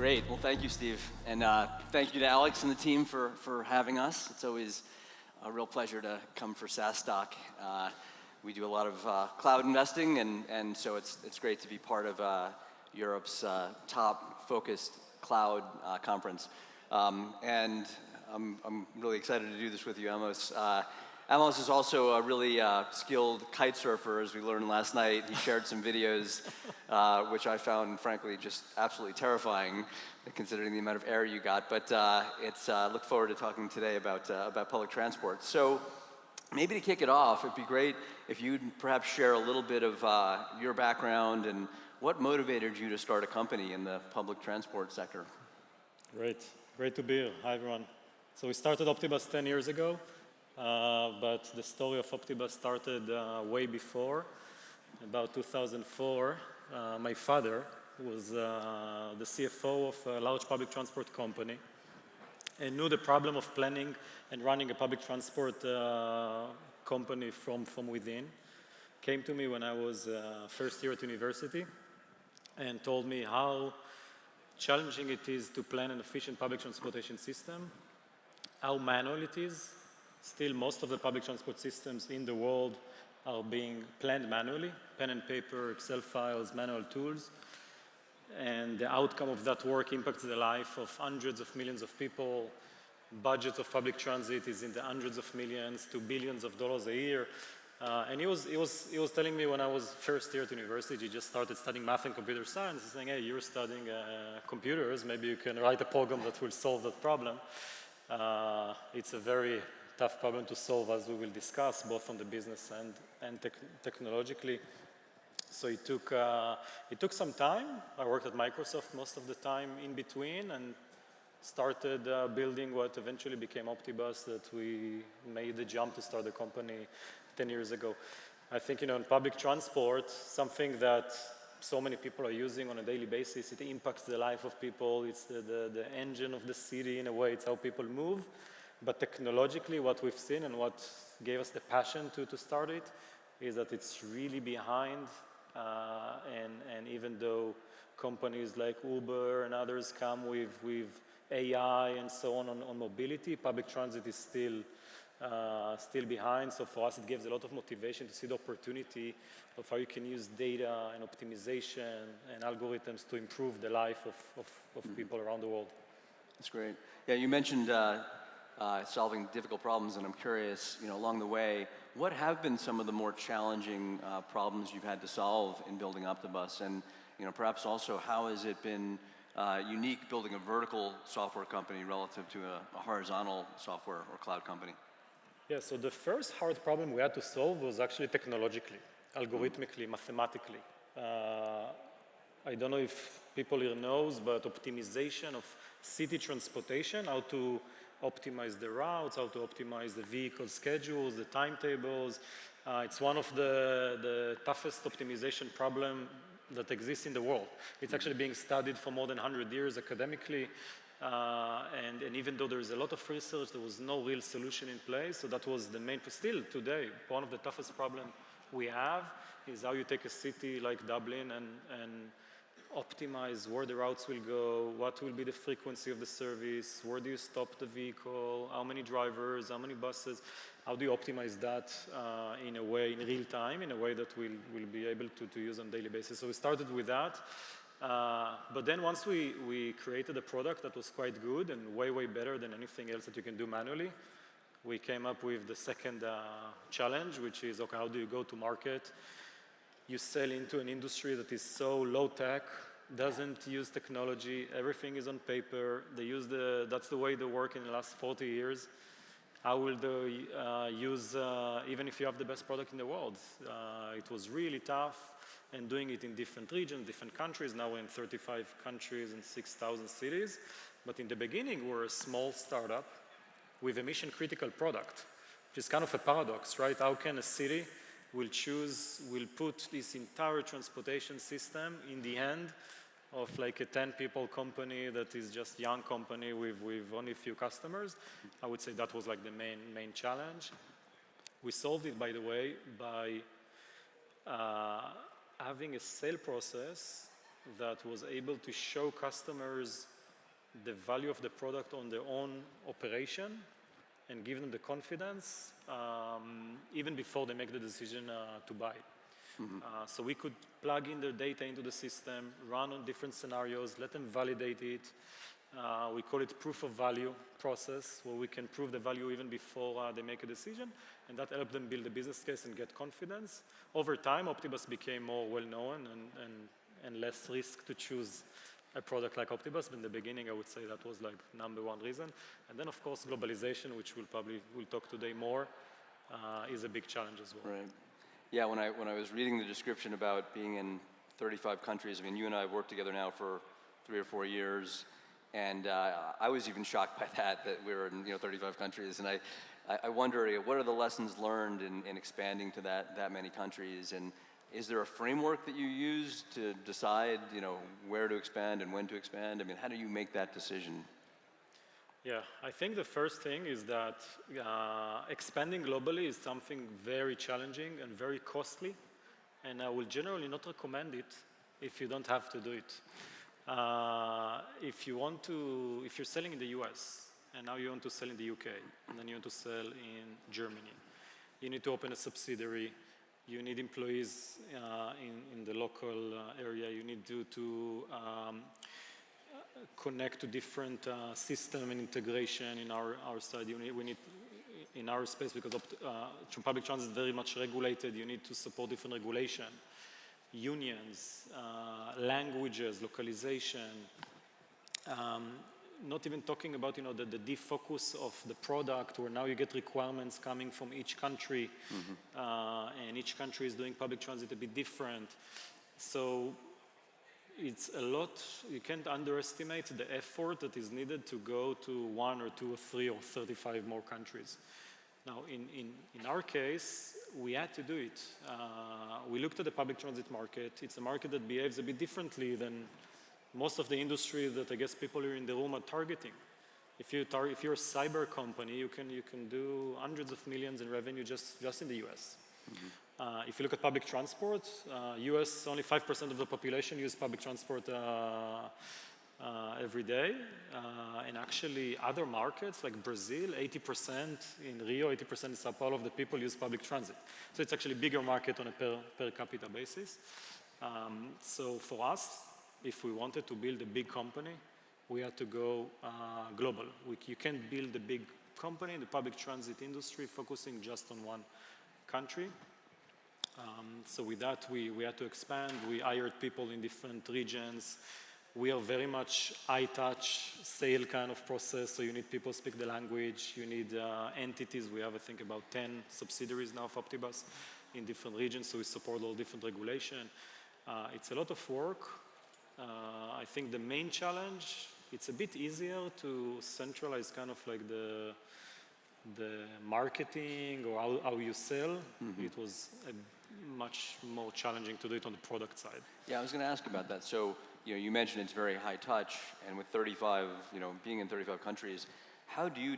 Great. Well, thank you, Steve. And thank you to Alex and the team for having us. It's always a real pleasure to come for SaaStock. We do a lot of cloud investing, and so it's great to be part of Europe's top focused cloud conference. And I'm really excited to do this with you, Amos. Amos is also a really skilled kite surfer, as we learned last night. He shared some videos, which I found, frankly, just absolutely terrifying, considering the amount of air you got. But look forward to talking today about public transport. So maybe to kick it off, it'd be great if you'd perhaps share a little bit of your background and what motivated you to start a company in the public transport sector. Great to be here. Hi, everyone. So we started Optibus 10 years ago. But the story of Optibus started way before. About 2004, my father was the CFO of a large public transport company and knew the problem of planning and running a public transport company from within. Came to me when I was first year at university and told me how challenging it is to plan an efficient public transportation system, how manual it is. Still, most of the public transport systems in the world are being planned manually, pen and paper, Excel files, manual tools. And the outcome of that work impacts the life of hundreds of millions of people. Budget of public transit is in the hundreds of millions to billions of dollars a year. And he was telling me when I was first year at university, he just started studying math and computer science. He's saying, hey, you're studying computers, maybe you can write a program that will solve that problem. It's a very tough problem to solve, as we will discuss, both from the business and technologically. So it took some time. I worked at Microsoft most of the time in between and started building what eventually became Optibus, that we made the jump to start the company 10 years ago. I think, in public transport, something that so many people are using on a daily basis, it impacts the life of people. It's the engine of the city in a way. It's how people move. But technologically, what we've seen and what gave us the passion to start it is that it's really behind. And even though companies like Uber and others come with AI and so on mobility, public transit is still behind. So for us, it gives a lot of motivation to see the opportunity of how you can use data and optimization and algorithms to improve the life of people around the world. That's great. Yeah, you mentioned solving difficult problems, and I'm curious, along the way, what have been some of the more challenging problems you've had to solve in building Optibus, and perhaps also how has it been unique building a vertical software company relative to a horizontal software or cloud company? Yeah, so the first hard problem we had to solve was actually technologically, algorithmically, mathematically. I don't know if people here knows, but optimization of city transportation, how to optimize the routes, how to optimize the vehicle schedules, the timetables. It's one of the toughest optimization problem that exists in the world. It's actually being studied for more than 100 years academically. And even though there is a lot of research, there was no real solution in place. So that was the main, still today, one of the toughest problems we have is how you take a city like Dublin and optimize where the routes will go, what will be the frequency of the service, where do you stop the vehicle, how many drivers, how many buses, how do you optimize that in a way, in real time, in a way that we'll be able to use on a daily basis. So we started with that. But then once we created a product that was quite good and way better than anything else that you can do manually, we came up with the second challenge, which is, okay, how do you go to market? You sell into an industry that is so low tech, doesn't use technology, everything is on paper. That's the way they work in the last 40 years. How will they use, even if you have the best product in the world? It was really tough, and doing it in different regions, different countries. Now we're in 35 countries and 6,000 cities. But in the beginning, we're a small startup with a mission-critical product, which is kind of a paradox, right? How can a city will put this entire transportation system in the hand of like a 10-people company that is just a young company with only a few customers? I would say that was like the main challenge. We solved it, by the way, by having a sale process that was able to show customers the value of the product on their own operation and give them the confidence even before they make the decision to buy. So we could plug in their data into the system, run on different scenarios, let them validate it. We call it proof of value process, where we can prove the value even before they make a decision, and that helps them build a business case and get confidence. Over time, Optibus became more well-known and less risk to choose a product like Optibus. But in the beginning, I would say that was like #1 reason. And then, of course, globalization, which we'll talk today more, is a big challenge as well. Right. Yeah, when I was reading the description about being in 35 countries, I mean, you and I have worked together now for 3 or 4 years, and I was even shocked by that we were in 35 countries, and I wonder, what are the lessons learned in expanding to that many countries, and is there a framework that you use to decide, where to expand and when to expand? I mean, how do you make that decision? Yeah, I think the first thing is that expanding globally is something very challenging and very costly, and I will generally not recommend it if you don't have to do it. If you're selling in the US, and now you want to sell in the UK, and then you want to sell in Germany, you need to open a subsidiary, you need employees in the local area, you need to connect to different system and integration in our side. We need, in our space, because public transit is very much regulated, you need to support different regulation, unions, languages, localization, not even talking about the defocus of the product, where now you get requirements coming from each country, and each country is doing public transit a bit different. So it's a lot. You can't underestimate the effort that is needed to go to 1 or 2 or 3 or 35 more countries. Now, in our case, we had to do it. We looked at the public transit market. It's a market that behaves a bit differently than most of the industry that I guess people here in the room are targeting. If you're a cyber company, you can do hundreds of millions in revenue just in the US. If you look at public transport, US, only 5% of the population use public transport every day. And actually other markets like Brazil, 80% in Rio, 80% in Sao Paulo of the people use public transit. So it's actually a bigger market on a per capita basis. So for us, if we wanted to build a big company, we had to go global. You can't build a big company in the public transit industry focusing just on one country. So with that, we had to expand. We hired people in different regions. We are very much high-touch sale kind of process, so you need people speak the language. You need entities. We have, I think, about 10 subsidiaries now of Optibus in different regions, so we support all different regulation. It's a lot of work. I think the main challenge, it's a bit easier to centralize kind of like the marketing or how you sell. It was much more challenging to do it on the product side. Yeah, I was going to ask about that. So, you mentioned it's very high touch, and with 35, being in 35 countries, how do you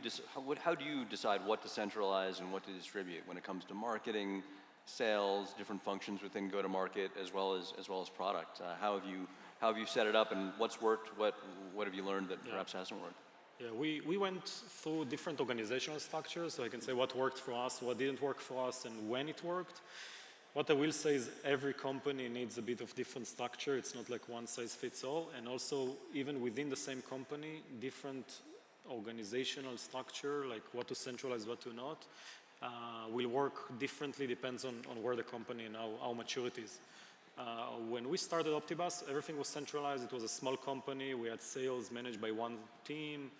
decide what to centralize and what to distribute when it comes to marketing, sales, different functions within go-to-market, as well as product? How have you set it up, and what's worked? What have you learned that perhaps hasn't worked? Yeah, we went through different organizational structures, so I can say what worked for us, what didn't work for us, and when it worked. What I will say is every company needs a bit of different structure. It's not like one size fits all. And also, even within the same company, different organizational structure, like what to centralize, what to not, will work differently, depends on where the company and how mature it is. When we started Optibus, everything was centralized. It was a small company. We had sales managed by one team.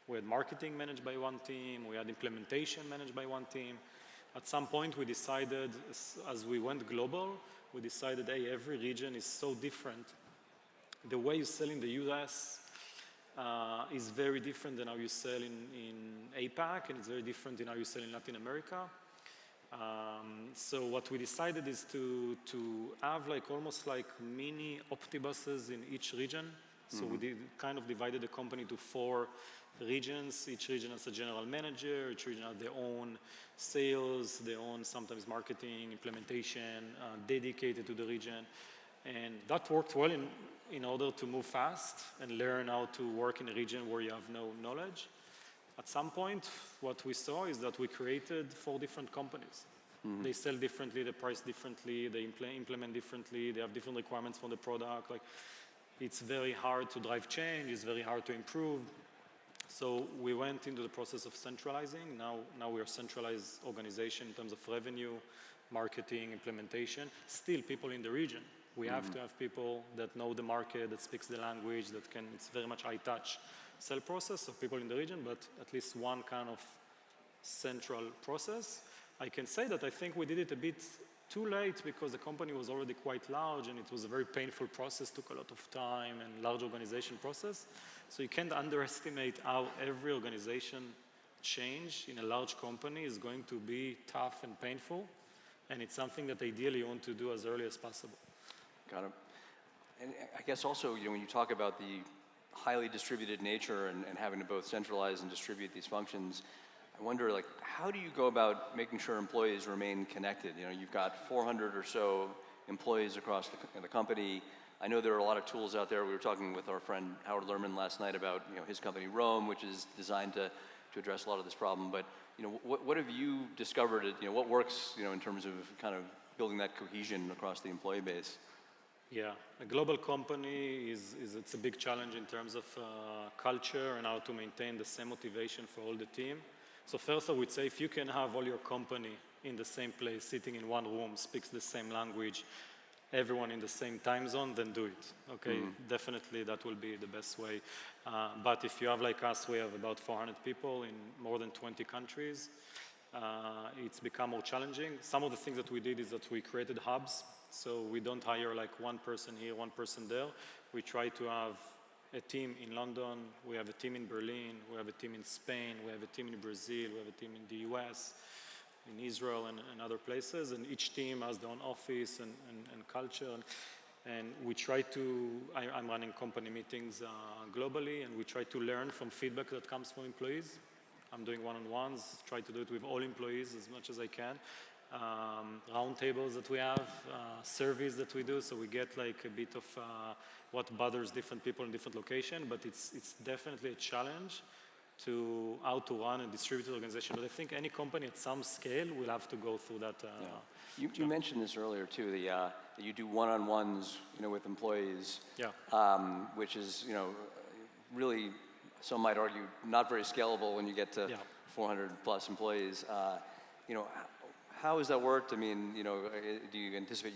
We had marketing managed by one team. We had implementation managed by one team. At some point, we decided, as we went global, we decided, hey, every region is so different. The way you sell in the US is very different than how you sell in APAC, and it's very different than how you sell in Latin America. So what we decided is to have like almost like mini Optibuses in each region. So we kind of divided the company to 4 regions. Each region has a general manager. Each region has their own sales, their own sometimes marketing, implementation, dedicated to the region. And that worked well in order to move fast and learn how to work in a region where you have no knowledge. At some point, what we saw is that we created 4 different companies. They sell differently, they price differently, they implement differently, they have different requirements for the product. Like, it's very hard to drive change, it's very hard to improve. So we went into the process of centralizing. Now we are a centralized organization in terms of revenue, marketing, implementation. Still people in the region. We have to have people that know the market, that speaks the language, that can, it's very much high touch sell process of people in the region, but at least one kind of central process. I can say that I think we did it a bit too late because the company was already quite large and it was a very painful process, took a lot of time and large organization process. So you can't underestimate how every organization change in a large company is going to be tough and painful. And it's something that ideally you want to do as early as possible. Got it. And I guess also, when you talk about the highly distributed nature and having to both centralize and distribute these functions, I wonder, like, how do you go about making sure employees remain connected? You've got 400 or so employees across the company. I know there are a lot of tools out there. We were talking with our friend Howard Lerman last night about his company Rome, which is designed to address a lot of this problem. But what have you discovered? What works in terms of kind of building that cohesion across the employee base? Yeah, a global company it's a big challenge in terms of culture and how to maintain the same motivation for all the team. So first I would say if you can have all your company in the same place, sitting in one room, speaks the same language, everyone in the same time zone, then do it. Okay, definitely that will be the best way. But if you have like us, we have about 400 people in more than 20 countries. It's become more challenging. Some of the things that we did is that we created hubs. So we don't hire like one person here, one person there. We try to have a team in London, we have a team in Berlin, we have a team in Spain, we have a team in Brazil, we have a team in the US, in Israel and other places, and each team has their own office and culture. And we try to, I'm running company meetings globally, and we try to learn from feedback that comes from employees. I'm doing one-on-ones, try to do it with all employees as much as I can. Round tables that we have, surveys that we do, so we get like a bit of what bothers different people in different locations, but it's definitely a challenge to how to run a distributed organization. But I think any company at some scale will have to go through that. You mentioned this earlier too, that you do one-on-ones with employees, which is really, some might argue, not very scalable when you get to 400 plus employees. How has that worked? I mean, do you anticipate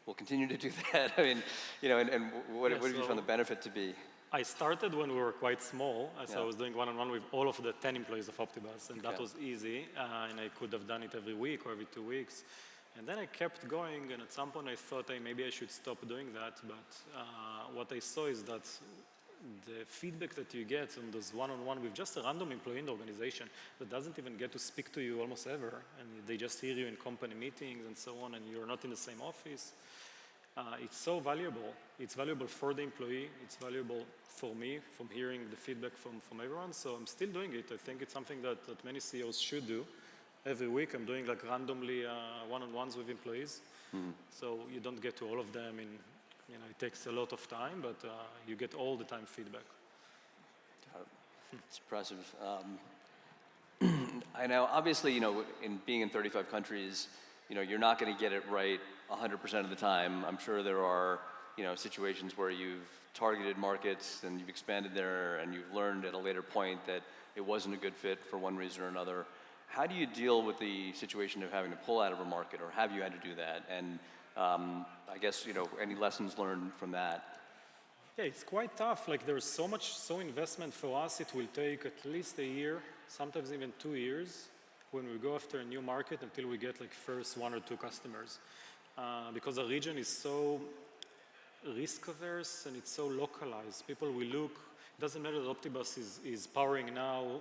we'll continue to do that? I mean, and what have you found the benefit to be? I started when we were quite small, so I was doing one-on-one with all of the 10 employees of Optibus, and that was easy, and I could have done it every week or every 2 weeks. And then I kept going, and at some point I thought maybe I should stop doing that, but what I saw is that the feedback that you get on those one-on-one with just a random employee in the organization that doesn't even get to speak to you almost ever, and they just hear you in company meetings and so on, and you're not in the same office, it's so valuable. It's valuable for the employee, it's valuable for me from hearing the feedback from everyone, so I'm still doing it. I think it's something that many CEOs should do. Every week I'm doing like randomly one-on-ones with employees, so you don't get to all of them in it takes a lot of time, but you get all the time feedback. It's impressive. I know, obviously, in being in 35 countries, you're not going to get it right 100% of the time. I'm sure there are, situations where you've targeted markets and you've expanded there and you've learned at a later point that it wasn't a good fit for one reason or another. How do you deal with the situation of having to pull out of a market, or have you had to do that? And I guess, any lessons learned from that? Yeah, it's quite tough. Like, there's so much investment for us. It will take at least a year, sometimes even 2 years, when we go after a new market until we get like first 1 or 2 customers. Because the region is so risk averse and it's so localized. People will look, it doesn't matter that Optibus is powering now,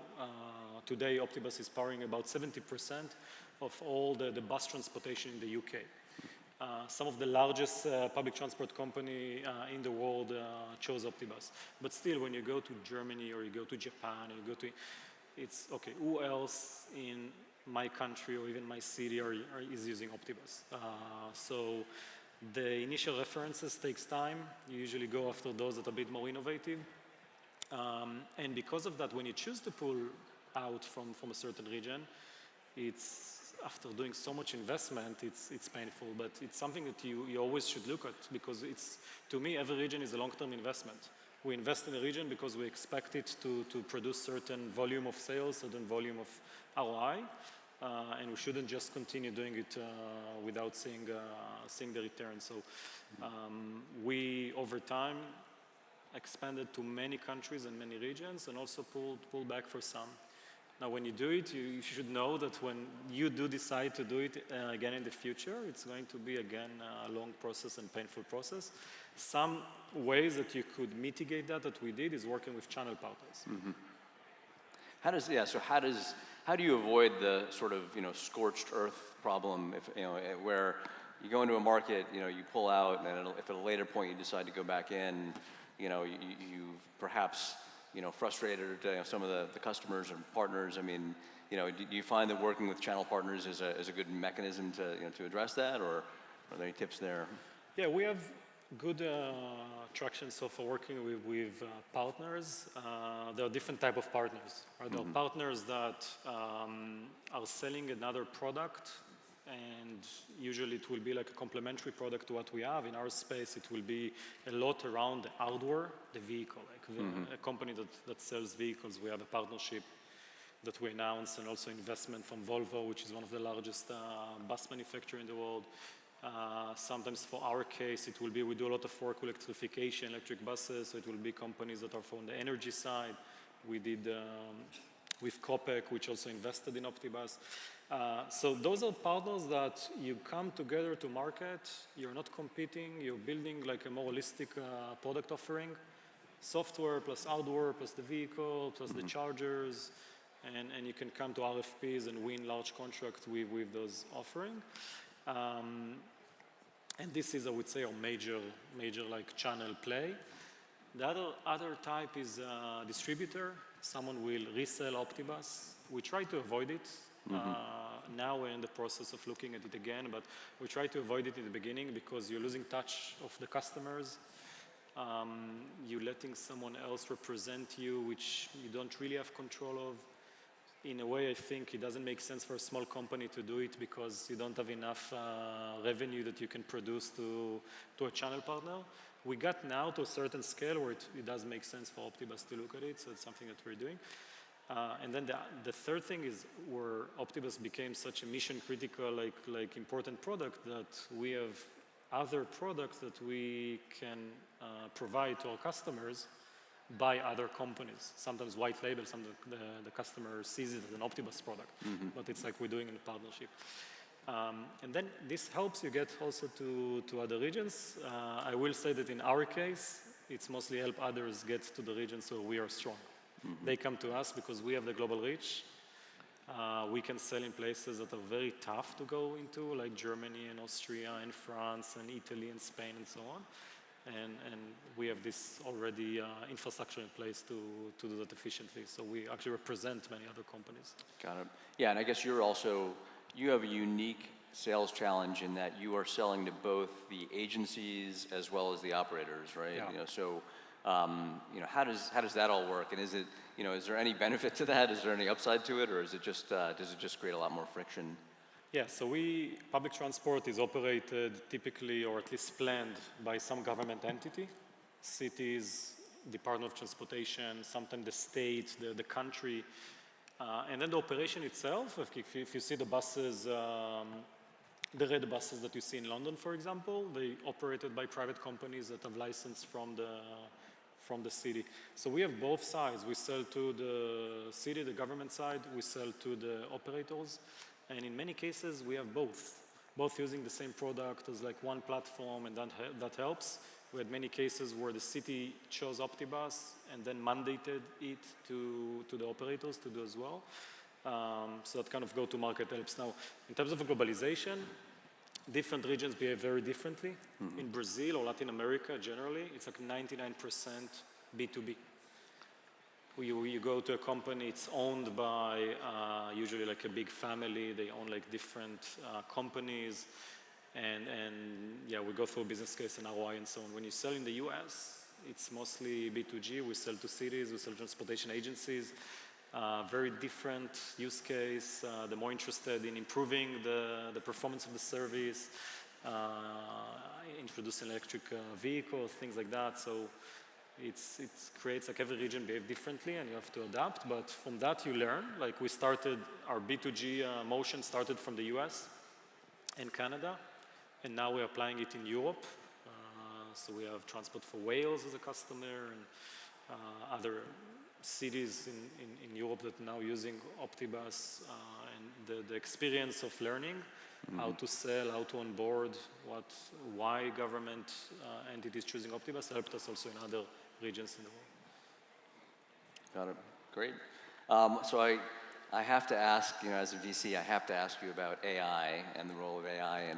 today Optibus is powering about 70% of all the bus transportation in the UK. Some of the largest public transport company in the world chose Optibus. But still, when you go to Germany or you go to Japan, or you go to, it's okay, who else in my country or even my city is using Optibus? So The initial references takes time. You usually go after those that are a bit more innovative. And because of that, when you choose to pull out from a certain region, it's after doing so much investment, it's painful, but it's something that you always should look at, because to me, every region is a long-term investment. We invest in a region because we expect it to produce certain volume of sales, certain volume of ROI, and we shouldn't just continue doing it without seeing the return. So we, over time, expanded to many countries and many regions, and also pulled back for some. Now, when you do it, you should know that when you do decide to do it again in the future, it's going to be, again, a long process and painful process. Some ways that you could mitigate that we did, is working with channel partners. Mm-hmm. How do you avoid the sort of, scorched earth problem, where you go into a market, you pull out, and if at a later point you decide to go back in, you perhaps, frustrated some of the customers and partners. I mean, do you find that working with channel partners is a good mechanism to address that, or are there any tips there? Yeah, we have good traction so far working with partners. There are different type of partners. Right? There are partners that are selling another product, and usually it will be like a complementary product to what we have. In our space, it will be a lot around the hardware, the vehicle, like a company that sells vehicles. We have a partnership that we announced, and also investment from Volvo, which is one of the largest bus manufacturers in the world. Sometimes for our case, it will be, we do a lot of work with electrification, electric buses, so it will be companies that are from the energy side. We did with Copec, which also invested in Optibus. So those are partners that you come together to market, you're not competing, you're building like a more holistic product offering, software plus hardware plus the vehicle plus the chargers, and you can come to RFPs and win large contracts with those offerings. And this is, I would say, a major like channel play. The other type is distributor. Someone will resell Optibus. We try to avoid it. Now we're in the process of looking at it again, but we try to avoid it in the beginning because you're losing touch of the customers. You're letting someone else represent you, which you don't really have control of. In a way, I think it doesn't make sense for a small company to do it because you don't have enough revenue that you can produce to a channel partner. We got now to a certain scale where it does make sense for Optibus to look at it, so it's something that we're doing. And then the third thing is where Optibus became such a mission-critical, like important product, that we have other products that we can provide to our customers by other companies. Sometimes white label, sometimes the customer sees it as an Optibus product, but it's like we're doing in a partnership. And then this helps you get also to other regions. I will say that in our case, it's mostly help others get to the regions where we are strong. They come to us because we have the global reach. We can sell in places that are very tough to go into, like Germany and Austria and France and Italy and Spain and so on. And we have this already infrastructure in place to do that efficiently. So we actually represent many other companies. Got it. Yeah, and I guess you have a unique sales challenge in that you are selling to both the agencies as well as the operators, right? Yeah. How does that all work? And is it, is there any benefit to that? Is there any upside to it, or is it just does it just create a lot more friction? Yeah, so public transport is operated typically, or at least planned, by some government entity, cities, Department of Transportation, sometimes the state, the country, and then the operation itself. If you see the buses, the red buses that you see in London, for example, they operated by private companies that have license from the city. So we have both sides. We sell to the city, the government side. We sell to the operators. And in many cases, we have both using the same product as like one platform, and that helps. We had many cases where the city chose Optibus and then mandated it to the operators to do as well. So that kind of go-to-market helps. Now, in terms of globalization, different regions behave very differently. In Brazil or Latin America, generally, it's like 99% B2B. You go to a company, it's owned by usually like a big family. They own like different companies. and yeah, we go through a business case and ROI and so on. When you sell in the US, it's mostly B2G. We sell to cities, we sell to transportation agencies. Very different use case. They're more interested in improving the performance of the service, introducing electric vehicles, things like that. So it creates like every region behave differently and you have to adapt. But from that you learn. Like we started, our B2G motion started from the US and Canada. And now we're applying it in Europe. So we have Transport for Wales as a customer and other cities in Europe that are now using Optibus and the experience of learning, how to sell, how to onboard, why government entities choosing Optibus helped us also in other regions in the world. Got it. Great. So I have to ask, as a VC, I have to ask you about AI and the role of AI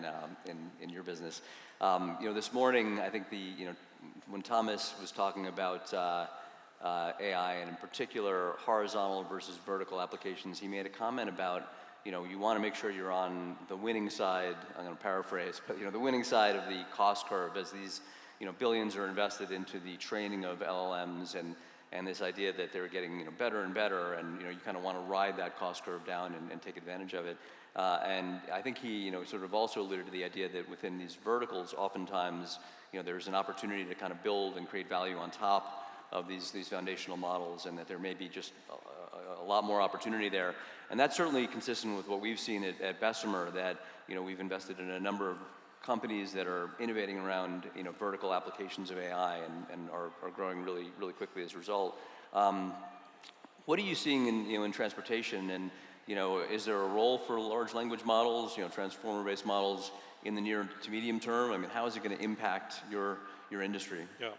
in your business. This morning, I think when Thomas was talking about AI and in particular horizontal versus vertical applications, he made a comment about, you want to make sure you're on the winning side. I'm going to paraphrase, but the winning side of the cost curve as these, billions are invested into the training of LLMs and this idea that they're getting better and better, and you kind of want to ride that cost curve down and take advantage of it. And I think he sort of also alluded to the idea that within these verticals, oftentimes there's an opportunity to kind of build and create value on top of these foundational models, and that there may be just a lot more opportunity there. And that's certainly consistent with what we've seen at Bessemer, that we've invested in a number of companies that are innovating around vertical applications of AI and are growing really, really quickly as a result. What are you seeing in transportation, and is there a role for large language models, transformer-based models in the near to medium term? I mean, how is it going to impact your industry? Yeah.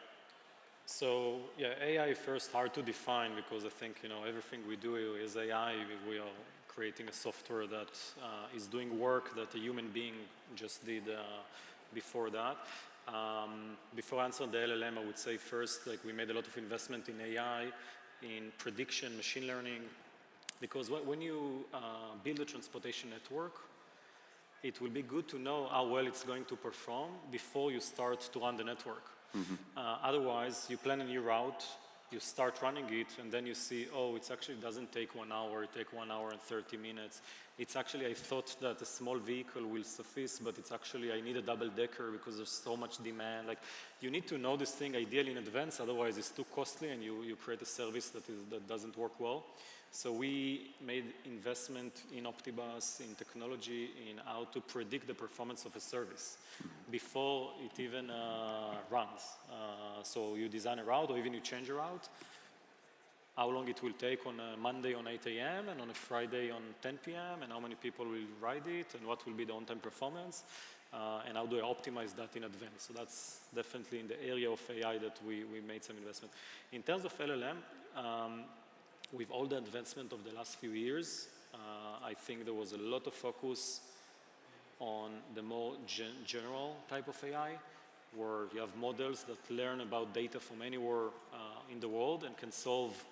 So yeah, AI first hard to define because I think everything we do is AI. We are creating a software that is doing work that a human being just did before that. Before answering the LLM, I would say first, like we made a lot of investment in AI, in prediction, machine learning, because when you build a transportation network, it will be good to know how well it's going to perform before you start to run the network. Otherwise, you plan a new route, you start running it, and then you see, oh, it actually doesn't take 1 hour, it takes 1 hour and 30 minutes. It's actually, I thought that a small vehicle will suffice, but it's actually, I need a double-decker because there's so much demand. Like, you need to know this thing ideally in advance, otherwise it's too costly and you create a service that doesn't work well. So we made investment in Optibus, in technology, in how to predict the performance of a service before it even runs. So you design a route or even you change a route, how long it will take on a Monday on 8 a.m. and on a Friday on 10 p.m. and how many people will ride it and what will be the on-time performance and how do I optimize that in advance. So that's definitely in the area of AI that we made some investment. In terms of LLM, with all the advancement of the last few years, I think there was a lot of focus on the more general type of AI, where you have models that learn about data from anywhere in the world and can solve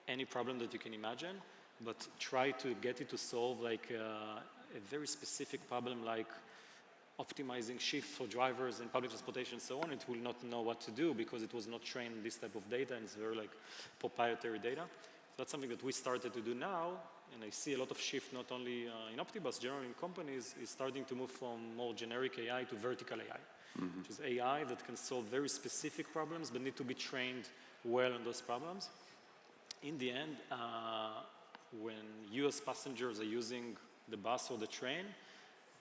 any problem that you can imagine, but try to get it to solve like a very specific problem like optimizing shift for drivers in public transportation and so on. It will not know what to do because it was not trained on this type of data and it's very like proprietary data. So that's something that we started to do now, and I see a lot of shift not only in Optibus, generally in companies, is starting to move from more generic AI to vertical AI, which is AI that can solve very specific problems but need to be trained well on those problems. In the end, when US passengers are using the bus or the train,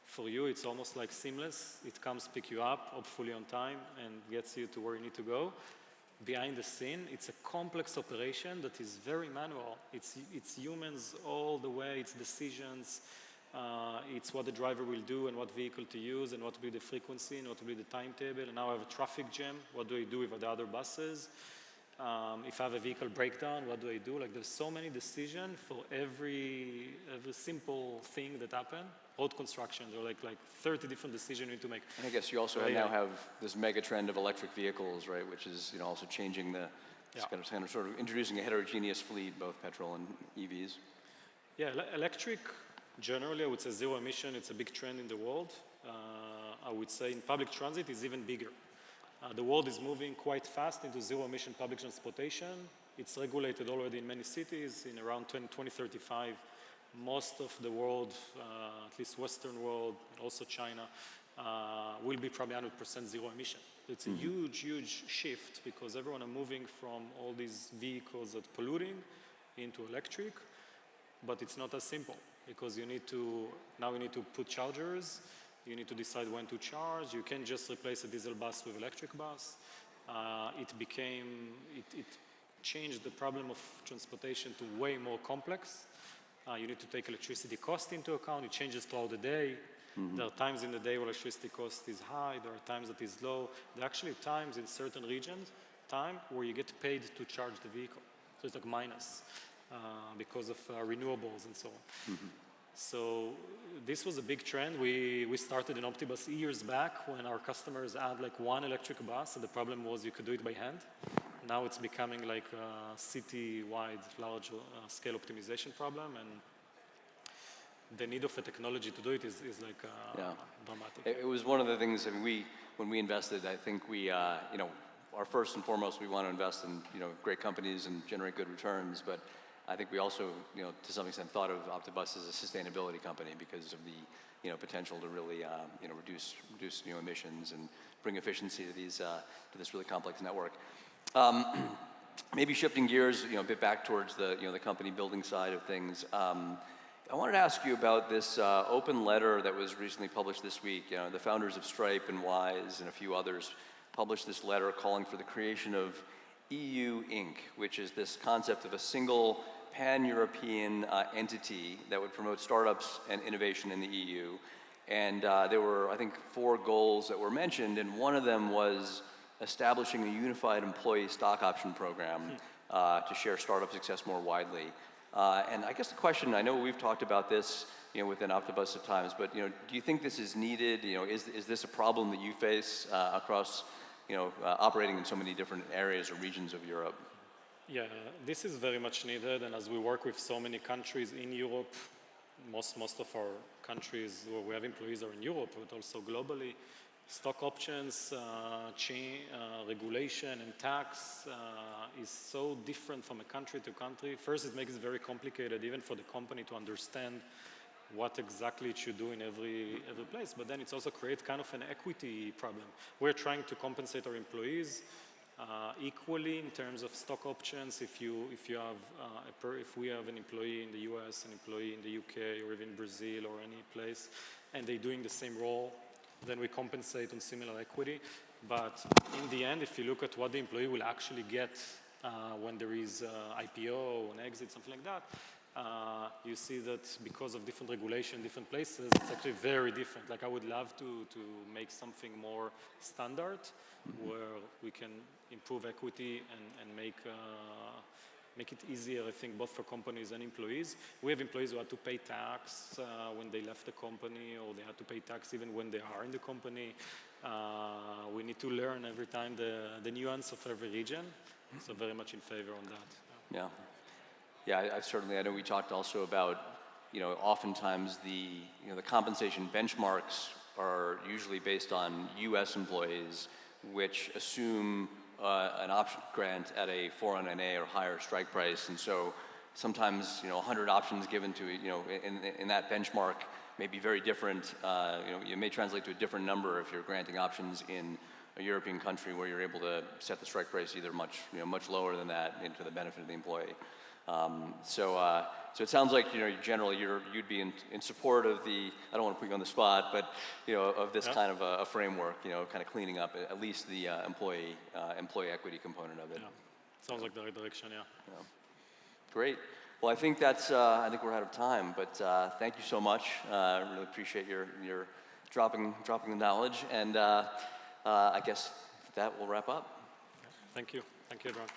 for you, it's almost like seamless. It comes pick you up, hopefully on time, and gets you to where you need to go. Behind the scene, it's a complex operation that is very manual. It's humans all the way, it's decisions, it's what the driver will do and what vehicle to use and what will be the frequency and what will be the timetable. And now I have a traffic jam, what do I do with the other buses? If I have a vehicle breakdown, what do I do? Like there's so many decisions for every simple thing that happen. Road construction, there are like 30 different decisions you need to make. And I guess you also now have this mega trend of electric vehicles, right? Which is also changing it's kind of sort of introducing a heterogeneous fleet, both petrol and EVs. Yeah, electric, generally I would say zero emission, it's a big trend in the world. I would say in public transit is even bigger. The world is moving quite fast into zero-emission public transportation. It's regulated already in many cities. In around 2035, most of the world, at least Western world, also China, will be probably 100% zero emission. It's a huge, huge shift because everyone are moving from all these vehicles that are polluting into electric, but it's not as simple because now you need to put chargers. You need to decide when to charge. You can't just replace a diesel bus with electric bus. It changed the problem of transportation to way more complex. You need to take electricity cost into account. It changes throughout the day. There are times in the day where electricity cost is high. There are times that is low. There are actually times in certain regions, where you get paid to charge the vehicle. So it's like minus because of renewables and so on. So this was a big trend. We started in Optibus years back when our customers had like one electric bus, and the problem was you could do it by hand. Now it's becoming like a city-wide, large-scale optimization problem, and the need of a technology to do it is like dramatic. It was one of the things. I mean, when we invested, I think we, our first and foremost, we want to invest in great companies and generate good returns, but I think we also, to some extent, thought of Optibus as a sustainability company because of the, potential to really, reduce emissions and bring efficiency to this really complex network. Maybe shifting gears, a bit back towards the, the company building side of things. I wanted to ask you about this open letter that was recently published this week. The founders of Stripe and Wise and a few others published this letter calling for the creation of EU Inc., which is this concept of a single pan-European entity that would promote startups and innovation in the EU. And there were, I think, 4 goals that were mentioned, and one of them was establishing a unified employee stock option program to share startup success more widely. And I guess the question, I know we've talked about this within Optibus at times, but do you think this is needed? Is this a problem that you face across operating in so many different areas or regions of Europe? Yeah, this is very much needed, and as we work with so many countries in Europe, most of our countries where we have employees are in Europe, but also globally, stock options, regulation and tax is so different from a country to country. First, it makes it very complicated even for the company to understand what exactly it should do in every place, but then it's also create kind of an equity problem. We're trying to compensate our employees equally in terms of stock options. If we have an employee in the US, an employee in the UK, or even Brazil or any place, and they're doing the same role, then we compensate on similar equity. But in the end, if you look at what the employee will actually get when there is IPO, an exit, something like that, you see that because of different regulation, different places, it's actually very different. Like I would love to make something more standard, where we can improve equity and make it easier, I think, both for companies and employees. We have employees who had to pay tax when they left the company, or they had to pay tax even when they are in the company. We need to learn every time the nuance of every region. So very much in favor on that. Yeah, I know we talked also about, oftentimes the compensation benchmarks are usually based on U.S. employees, which assume an option grant at a 409A or higher strike price, and so sometimes 100 options given to in that benchmark may be very different. It may translate to a different number if you're granting options in a European country where you're able to set the strike price either much lower than that to the benefit of the employee. So it sounds like generally you'd be in support of the, I don't want to put you on the spot, but of this kind of a framework, kind of cleaning up at least the employee equity component of it. Yeah. Sounds like the right direction. Yeah. Great. Well, I think I think we're out of time, but thank you so much. I really appreciate your dropping the knowledge, and I guess that will wrap up. Thank you. Thank you, everyone.